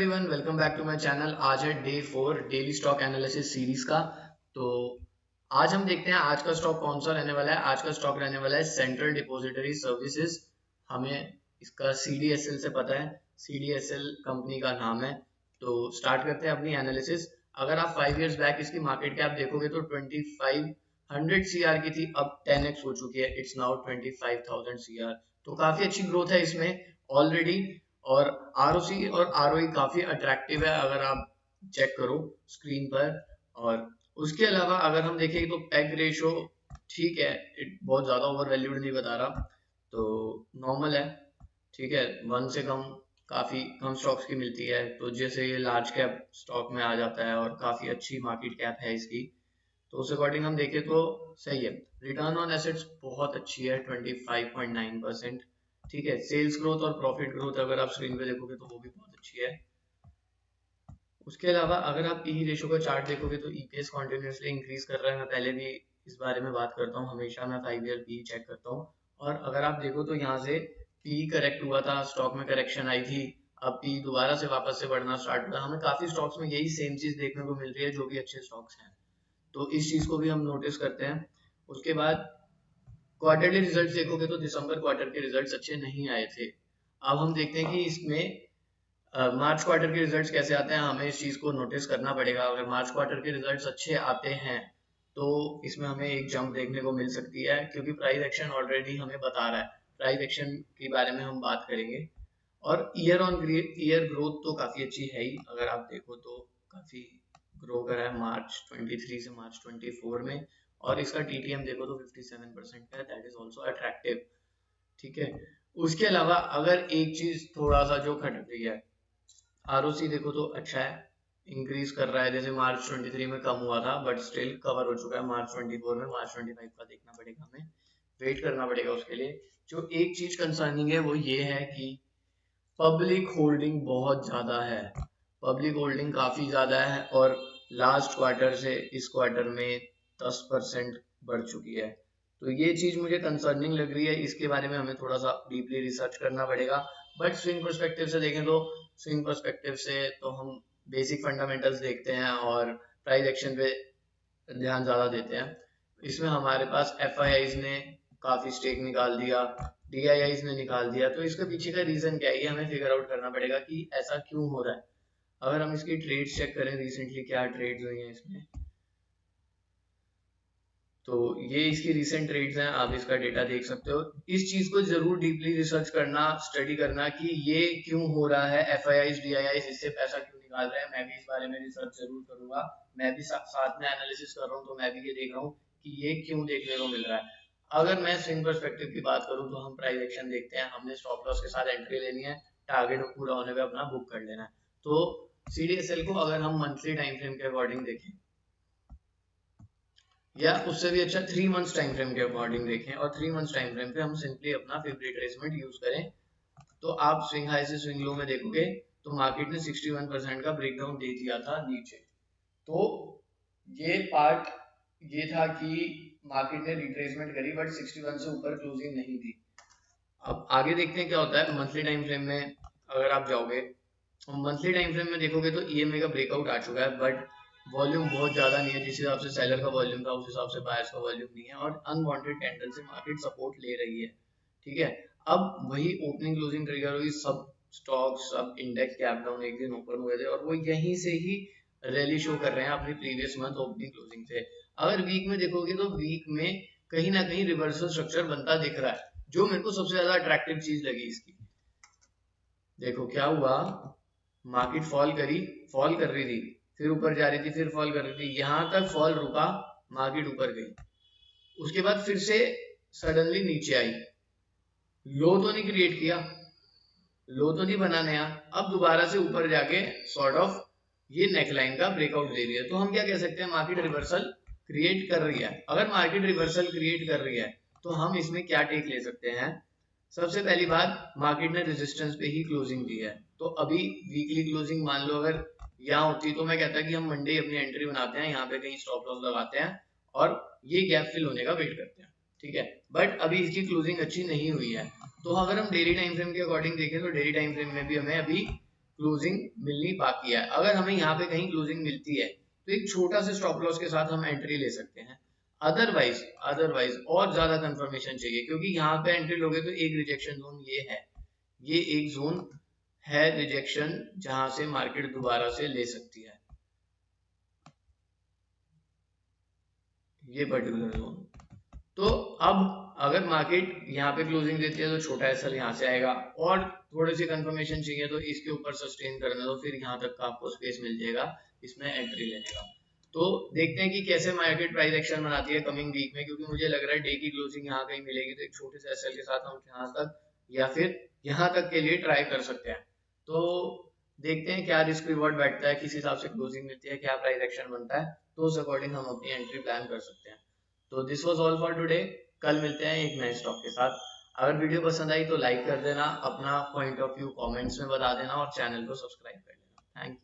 Everyone, welcome back to my channel. आज है day 4 daily stock analysis series का। तो आज हम देखते हैं आज का स्टॉक कौन सा रहने वाला है। आज का स्टॉक रहने वाला है सेंट्रल डिपॉजिटरी सर्विसेज। हमें इसका सीडीएसएल से पता है, सीडीएसएल कंपनी का नाम है। तो स्टार्ट करते हैं अपनी एनालिसिस। अगर आप 5 इयर्स बैक इसकी मार्केट कैप देखोगे तो 2500 सीआर की थी, अब 10x हो चुकी है। It's now 25,000 CR. तो काफी अच्छी ग्रोथ है इसमें ऑलरेडी। और आरओसी और आरओई काफी अट्रैक्टिव है अगर आप चेक करो स्क्रीन पर। और उसके अलावा अगर हम देखें तो पैग रेशो ठीक है, बहुत ज्यादा ओवर वैल्यूड नहीं बता रहा, तो नॉर्मल है, ठीक है। 1 से कम काफी कम स्टॉक्स की मिलती है, तो जैसे ये लार्ज कैप स्टॉक में आ जाता है और काफी अच्छी मार्केट कैप है इसकी, तो उस अकॉर्डिंग हम देखें तो सही है। रिटर्न ऑन एसेट्स बहुत अच्छी है, 25.9%। ठीक है, सेल्स ग्रोथ और प्रॉफिट ग्रोथ अगर आप स्क्रीन पे देखोगे तो वो भी बहुत अच्छी है। उसके अलावा अगर आप पी रेशो का चार्ट देखोगे तो ईपीएस कॉन्टिन्यूसली इंक्रीज कर रहा है। मैं पहले भी इस बारे में बात करता हूँ, हमेशा मैं 5 ईयर पी चेक करता हूँ। और अगर आप देखो तो यहाँ से पी करेक्ट हुआ था, स्टॉक में करेक्शन आई थी, अब पी दोबारा से वापस से बढ़ना स्टार्ट हुआ। हमें काफी स्टॉक्स में यही सेम चीज देखने को मिल रही है जो भी अच्छे स्टॉक्स हैं, तो इस चीज को भी हम नोटिस करते हैं। उसके बाद क्वार्टरली रिजल्ट्स देखोगे तो दिसंबर क्वार्टर के रिजल्ट्स अच्छे नहीं आए थे। अब हम देखते हैं कि इसमें मार्च क्वार्टर के रिजल्ट्स कैसे आते हैं। हमें इस चीज को नोटिस करना पड़ेगा। अगर मार्च क्वार्टर के रिजल्ट्स अच्छे आते हैं तो इसमें हमें एक जंप देखने को मिल सकती है, क्योंकि प्राइस एक्शन ऑलरेडी हमें बता रहा है। प्राइस एक्शन के बारे में हम बात करेंगे। और ईयर ऑन ईयर ग्रोथ तो काफी अच्छी है ही, अगर आप देखो तो काफी ग्रो करा है मार्च 23 से मार्च 24 में। और इसका टीटीएम देखो तो 57% है, दैट इज ऑल्सो अट्रैक्टिव। ठीक है। उसके अलावा अगर एक चीज थोड़ा सा जो खटक रही है, आरओसी देखो तो अच्छा है, इंक्रीज कर रहा है। जैसे मार्च 23 में कम हुआ था बट स्टिल कवर हो चुका है मार्च 24 में। मार्च 25 का देखना पड़ेगा, हमें वेट करना पड़ेगा उसके लिए। जो एक चीज कंसर्निंग है वो ये है कि पब्लिक होल्डिंग बहुत ज्यादा है, पब्लिक होल्डिंग काफी ज्यादा है, और लास्ट क्वार्टर से इस क्वार्टर में 10% बढ़ चुकी है। तो ये चीज मुझे कंसर्निंग लग रही है, इसके बारे में हमें थोड़ा सा डीपली रिसर्च करना पड़ेगा। बट स्विंग पर्सपेक्टिव से देखें तो, स्विंग पर्सपेक्टिव से तो हम बेसिक फंडामेंटल्स देखते हैं और प्राइस एक्शन पे ध्यान ज्यादा देते हैं। इसमें हमारे पास एफ ने काफी स्टेक निकाल दिया, डीआईआईज ने निकाल दिया, तो इसके पीछे का रीजन क्या है ये हमें फिगर आउट करना पड़ेगा कि ऐसा क्यों हो रहा है। अगर हम इसकी ट्रेड्स चेक करें, रिसेंटली क्या ट्रेड्स हुई हैं इसमें, तो ये इसकी रिसेंट ट्रेड्स हैं, आप इसका डेटा देख सकते हो। इस चीज को जरूर डीपली रिसर्च करना, स्टडी करना कि ये क्यों हो रहा है, एफआईआईज डीआईआईज इससे पैसा क्यों निकाल रहे हैं। मैं भी इस बारे में रिसर्च जरूर करूंगा। मैं भी साथ में एनालिसिस कर रहा हूँ, तो मैं भी ये देख रहा हूँ कि ये क्यों देखने को मिल रहा है। अगर मैं स्विंग पर्सपेक्टिव की बात करूँ तो हम प्राइस एक्शन देखते हैं, हमने स्टॉप लॉस के साथ एंट्री लेनी है, टारगेट पूरा होने पे अपना बुक कर लेना है। तो सीडीएसएल को अगर हम मंथली टाइम फ्रेम के अकॉर्डिंग देखें, या उससे भी अच्छा 3 मंथ्स टाइम फ्रेम के अकॉर्डिंग देखें, और 3 मंथ्स टाइम फ्रेम पे हम सिंपली अपना फेवरेट रिट्रेसमेंट यूज करें, तो आप स्विंग हाई से स्विंग लो में देखोगे तो मार्केट ने 61% का ब्रेकडाउन दे दिया था नीचे। तो ये पार्ट ये था कि मार्केट ने रिट्रेसमेंट करी बट 61 से ऊपर क्लोजिंग नहीं दी। अब आगे देखते हैं क्या होता है मंथली टाइम फ्रेम में। अगर आप जाओगे मंथली टाइम फ्रेम में देखोगे तो ईएमए का ब्रेकआउट आ चुका है, बट वॉल्यूम बहुत ज्यादा नहीं है। जिस हिसाब से सेलर का वॉल्यूम था उस हिसाब से बायर्स का वॉल्यूम नहीं है, और अनवांटेड कैंडल से मार्केट सपोर्ट ले रही है। ठीक है। अब वही ओपनिंग क्लोजिंग ट्रिगर हुई, सब स्टॉक्स सब इंडेक्स गैप डाउन एक दिन ओपन हुए थे, और वो यहीं से ही रैली शो कर रहे हैं अपनी प्रीवियस मंथ ओपनिंग क्लोजिंग से। अगर वीक में देखोगे तो वीक में कहीं ना कहीं रिवर्सल स्ट्रक्चर बनता दिख रहा है, जो मेरे को सबसे ज्यादा अट्रैक्टिव चीज लगी इसकी। देखो क्या हुआ, मार्केट फॉल कर रही थी, फिर ऊपर जा रही थी, फिर फॉल कर रही थी, यहां तक फॉल रुका, मार्केट ऊपर गई, उसके बाद फिर से सडनली नीचे आई, लो तो नहीं क्रिएट किया, लो तो नहीं बना नया, अब दोबारा से ऊपर जाके सॉर्ट ऑफ ये नेकलाइन का ब्रेकआउट दे रही है। तो हम क्या कह सकते हैं, मार्केट रिवर्सल क्रिएट कर रही है। अगर मार्केट रिवर्सल क्रिएट कर रही है तो हम इसमें क्या टेक ले सकते हैं। सबसे पहली बात, मार्केट ने रेजिस्टेंस पे ही क्लोजिंग दी है, तो अभी वीकली क्लोजिंग मान लो अगर यहाँ होती तो मैं कहता कि हम मंडे अपनी एंट्री बनाते हैं, यहाँ पे कहीं स्टॉप लॉस लगाते हैं और ये गैप फिल होने का वेट करते हैं। ठीक है, बट अभी इसकी क्लोजिंग अच्छी नहीं हुई है। तो अगर हम डेली टाइम फ्रेम के अकॉर्डिंग देखें तो डेली टाइम फ्रेम में भी हमें अभी क्लोजिंग मिलनी बाकी है। अगर हमें यहाँ पे कहीं क्लोजिंग मिलती है तो एक छोटा सा स्टॉप लॉस के साथ हम एंट्री ले सकते हैं। अदरवाइज और ज्यादा कंफर्मेशन चाहिए, क्योंकि यहाँ पे एंट्री लोगे तो एक रिजेक्शन जोन ये है, ये एक जोन है रिजेक्शन जहां से मार्केट दोबारा से ले सकती है, ये पर्टिकुलर जोन। तो अब अगर मार्केट यहाँ पे क्लोजिंग देती है तो छोटा एसएल यहाँ से आएगा, और थोड़ी सी कंफर्मेशन चाहिए तो इसके ऊपर सस्टेन करना, तो फिर यहाँ तक का आपको स्पेस मिल जाएगा इसमें एंट्री लेने का। तो देखते हैं कि कैसे मार्केट प्राइस एक्शन बनाती है कमिंग वीक में, क्योंकि मुझे लग रहा है डे की क्लोजिंग यहाँ कहीं मिलेगी तो एक छोटे से एसएल के साथ हम यहाँ तक या फिर यहाँ तक के लिए ट्राई कर सकते हैं। तो देखते हैं क्या रिस्क रिवॉर्ड बैठता है, किस हिसाब से क्लोजिंग मिलती है, क्या प्राइस एक्शन बनता है, तो उस अकॉर्डिंग हम अपनी एंट्री प्लान कर सकते हैं। तो this was all for today. कल मिलते हैं एक नए स्टॉक के साथ। अगर वीडियो पसंद आई तो लाइक कर देना, अपना पॉइंट ऑफ व्यू कमेंट्स में बता देना और चैनल को सब्सक्राइब कर लेना। Thank you.